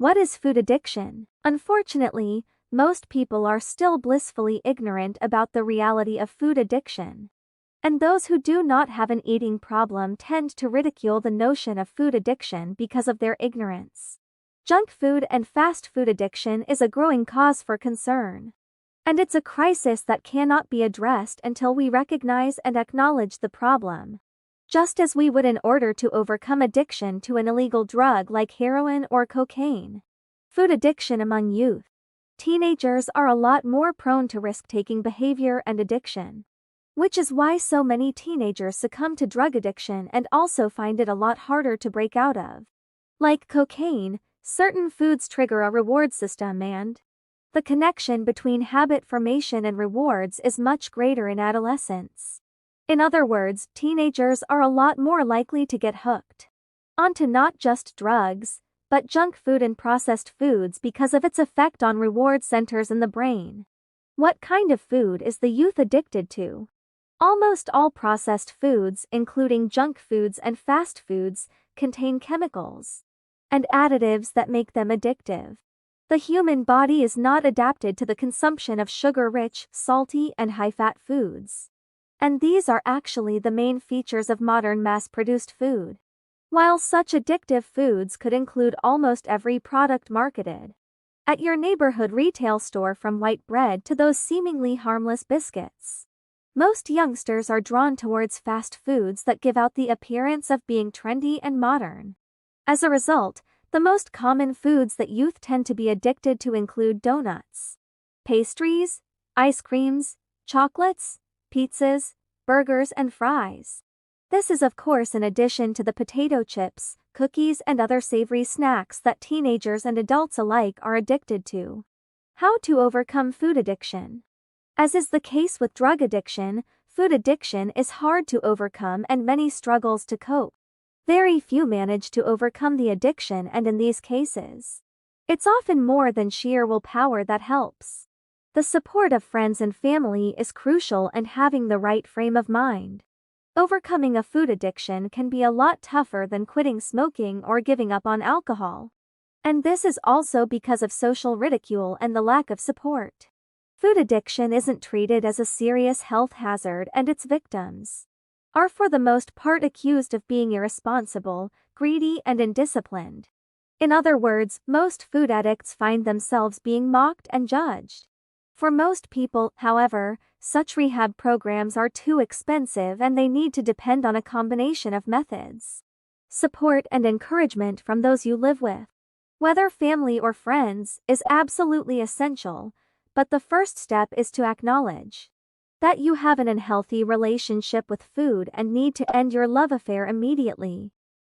What is food addiction? Unfortunately, most people are still blissfully ignorant about the reality of food addiction. And those who do not have an eating problem tend to ridicule the notion of food addiction because of their ignorance. Junk food and fast food addiction is a growing cause for concern. And it's a crisis that cannot be addressed until we recognize and acknowledge the problem. Just as we would in order to overcome addiction to an illegal drug like heroin or cocaine. Food addiction among youth. Teenagers are a lot more prone to risk-taking behavior and addiction. Which is why so many teenagers succumb to drug addiction and also find it a lot harder to break out of. Like cocaine, certain foods trigger a reward system and the connection between habit formation and rewards is much greater in adolescence. In other words, teenagers are a lot more likely to get hooked onto not just drugs, but junk food and processed foods because of its effect on reward centers in the brain. What kind of food is the youth addicted to? Almost all processed foods, including junk foods and fast foods, contain chemicals and additives that make them addictive. The human body is not adapted to the consumption of sugar-rich, salty, and high-fat foods. And these are actually the main features of modern mass-produced food. While such addictive foods could include almost every product marketed at your neighborhood retail store, from white bread to those seemingly harmless biscuits. Most youngsters are drawn towards fast foods that give out the appearance of being trendy and modern. As a result, the most common foods that youth tend to be addicted to include donuts, pastries, ice creams, chocolates, pizzas, burgers, and fries. This is of course in addition to the potato chips, cookies, and other savory snacks that teenagers and adults alike are addicted to. How to overcome food addiction? As is the case with drug addiction, food addiction is hard to overcome and many struggles to cope. Very few manage to overcome the addiction, and in these cases, it's often more than sheer willpower that helps. The support of friends and family is crucial, and having the right frame of mind. Overcoming a food addiction can be a lot tougher than quitting smoking or giving up on alcohol. And this is also because of social ridicule and the lack of support. Food addiction isn't treated as a serious health hazard, and its victims are for the most part accused of being irresponsible, greedy, and indisciplined. In other words, most food addicts find themselves being mocked and judged. For most people, however, such rehab programs are too expensive and they need to depend on a combination of methods, support, and encouragement from those you live with. Whether family or friends is absolutely essential, but the first step is to acknowledge that you have an unhealthy relationship with food and need to end your love affair immediately.